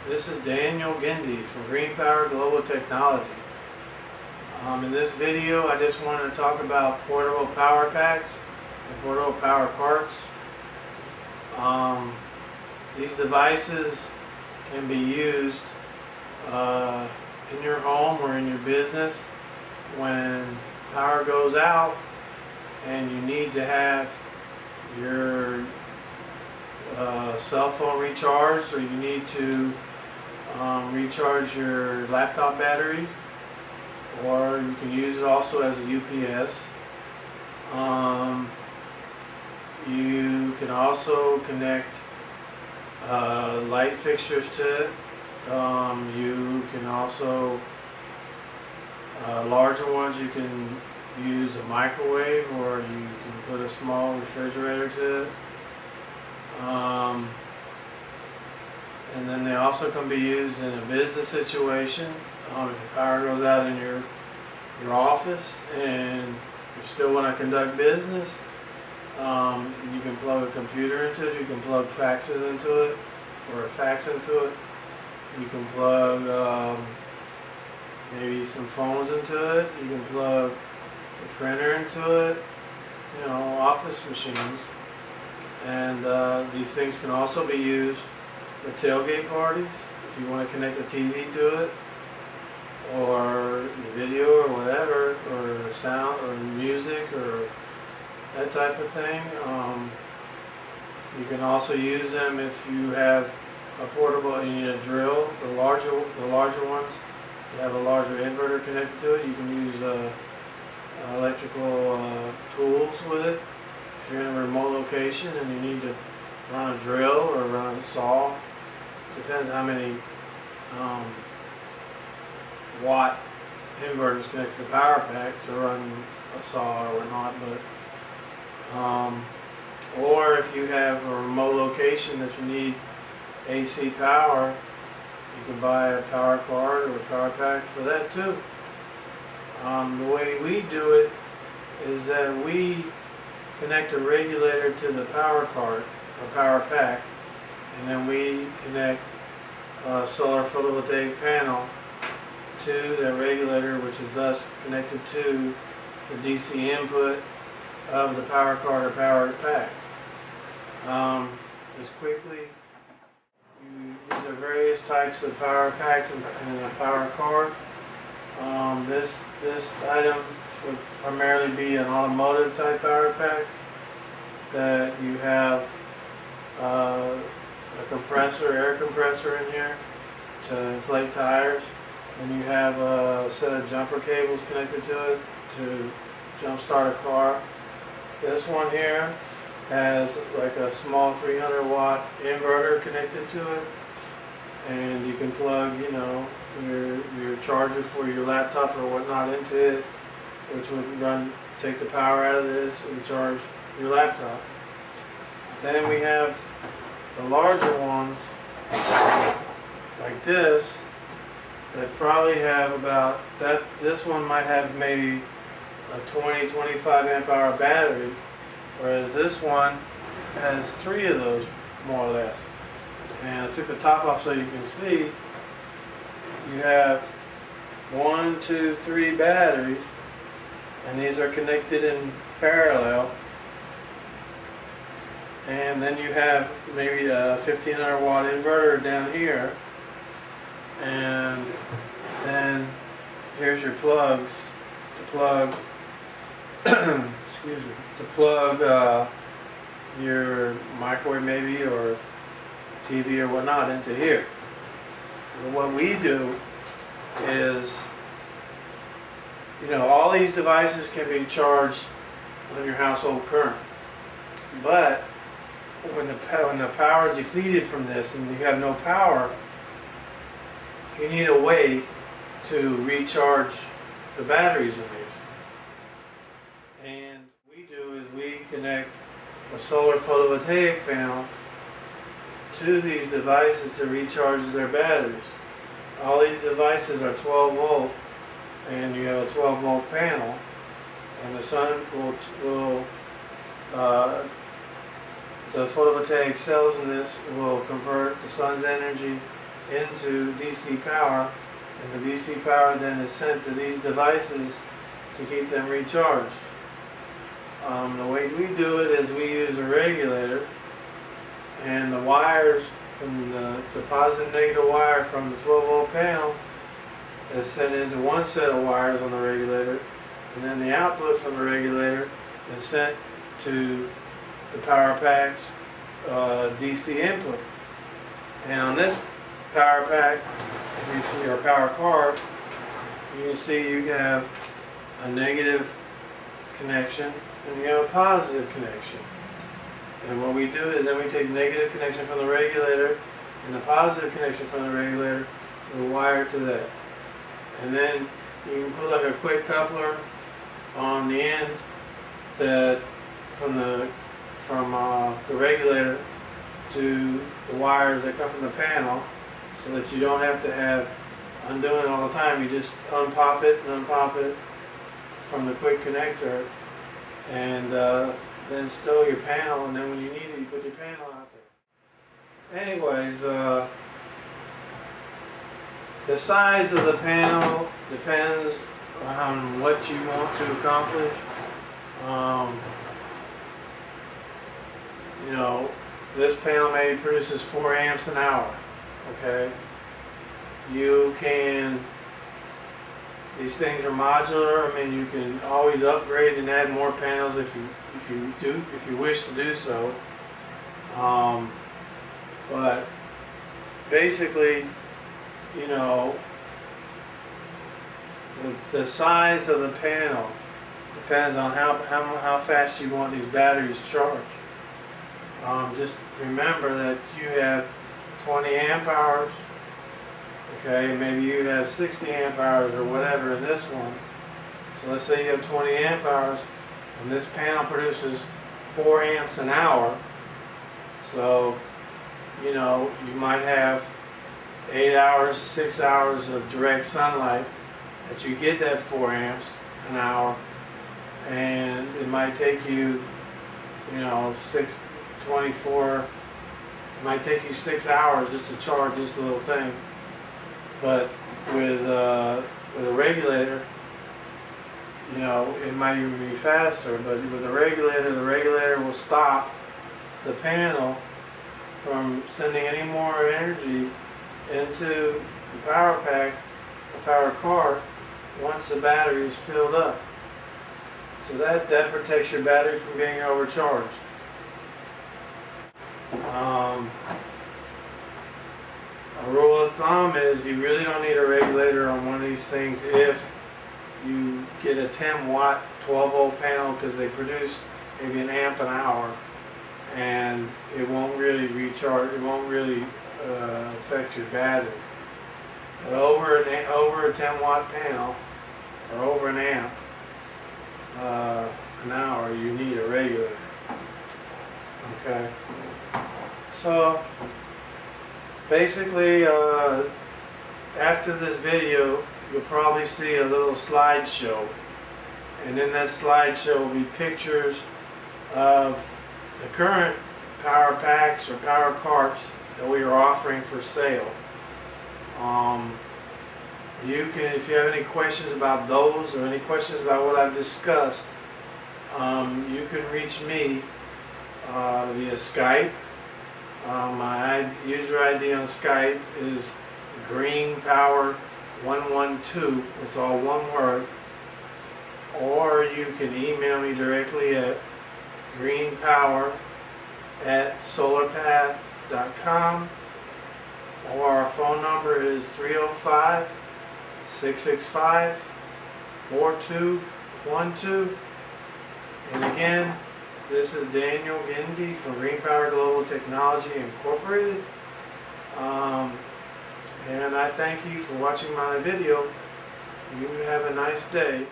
This is Daniel Gindy from Green Power Global Technology. In this video, I just wanted to talk about portable power packs and portable power carts. These devices can be used in your home or in your business when power goes out and you need to have your cell phone recharged, or you need to recharge your laptop battery, or you can use it also as a UPS. You can also connect light fixtures to it. You can also, larger ones, you can use a microwave, or you can put a small refrigerator to it. And then they also can be used in a business situation. If your power goes out in your office and you still want to conduct business, you can plug a computer into it. You can plug faxes into it, or a fax into it. You can plug maybe some phones into it. You can plug a printer into it. Office machines. And these things can also be used for tailgate parties, if you want to connect a TV to it, or video or whatever, or sound or music or that type of thing. You can also use them if you have a portable, you need a drill. The larger ones, you have a larger inverter connected to it. You can use electrical tools with it. If you're in a remote location and you need to run a drill or run a saw, depends how many watt inverters connect to the power pack to run a saw or whatnot. Or if you have a remote location that you need AC power, you can buy a power card or a power pack for that too. The way we do it is that we connect a regulator to the power card or power pack, and then we connect a solar photovoltaic panel to the regulator, which is thus connected to the DC input of the power card or power pack. Just quickly, these are various types of power packs and a power card. This item would primarily be an automotive type power pack, that you have a air compressor in here to inflate tires, and you have a set of jumper cables connected to it to jump start a car. This one here has like a small 300 watt inverter connected to it, and you can plug your charger for your laptop or whatnot into it, which would take the power out of this and charge your laptop. Then we have the larger ones like this that probably have about that. This one might have maybe a 20-25 amp hour battery, whereas this one has 3 of those more or less. And I took the top off so you can see. You have 1, 2, 3 batteries, and these are connected in parallel. And then you have maybe a 1500 watt inverter down here, and then here's your plugs to plug excuse me, to plug your microwave maybe, or TV or whatnot into here. And what we do is, all these devices can be charged on your household current, but when the power is depleted from this and you have no power, you need a way to recharge the batteries in these. And what we do is we connect a solar photovoltaic panel to these devices to recharge their batteries. All these devices are 12 volt, and you have a 12 volt panel, and the sun will the photovoltaic cells in this will convert the sun's energy into DC power, and the DC power then is sent to these devices to keep them recharged. The way we do it is we use a regulator, and the wires from the positive and negative wire from the 12-volt panel is sent into one set of wires on the regulator, and then the output from the regulator is sent to the power pack's DC input. And on this power pack, if you see our power card, you can see you have a negative connection and you have a positive connection. And what we do is then we take the negative connection from the regulator and the positive connection from the regulator, we wire to that. And then you can put like a quick coupler on the end that from the regulator to the wires that come from the panel, so that you don't have to have undoing it all the time. You just unpop it and unpop it from the quick connector, and then stow your panel, and then when you need it, you put your panel out there. Anyways, the size of the panel depends on what you want to accomplish. You know, this panel maybe produces 4 amps an hour. Okay, you can. These things are modular. I mean, you can always upgrade and add more panels if you wish to do so. But basically, you know, the size of the panel depends on how fast you want these batteries charged. Just remember that you have 20 amp hours. Okay, maybe you have 60 amp hours or whatever in this one. So let's say you have 20 amp hours and this panel produces 4 amps an hour. So, you know, you might have 8 hours, 6 hours of direct sunlight that you get that 4 amps an hour, and it might take you, you know, 24, it might take you 6 hours just to charge this little thing. But with a regulator, you know, it might even be faster, but with the regulator will stop the panel from sending any more energy into the power pack, the power card, once the battery is filled up. So that protects your battery from being overcharged. A rule of thumb is you really don't need a regulator on one of these things if you get a 10-watt 12-volt panel, because they produce maybe an amp an hour, and it won't really recharge. It won't really affect your battery. But over a 10-watt panel or over an amp an hour, you need a regulator. Okay. So basically, after this video, you'll probably see a little slideshow, and in that slideshow will be pictures of the current power packs or power carts that we are offering for sale. You can, if you have any questions about those or any questions about what I've discussed, you can reach me via Skype. My user ID on Skype is greenpower112. It's all one word. Or you can email me directly at greenpower@solarpath.com, or our phone number is 305-665-4212. And again, this is Daniel Gindy from Green Power Global Technology Incorporated. And I thank you for watching my video. You have a nice day.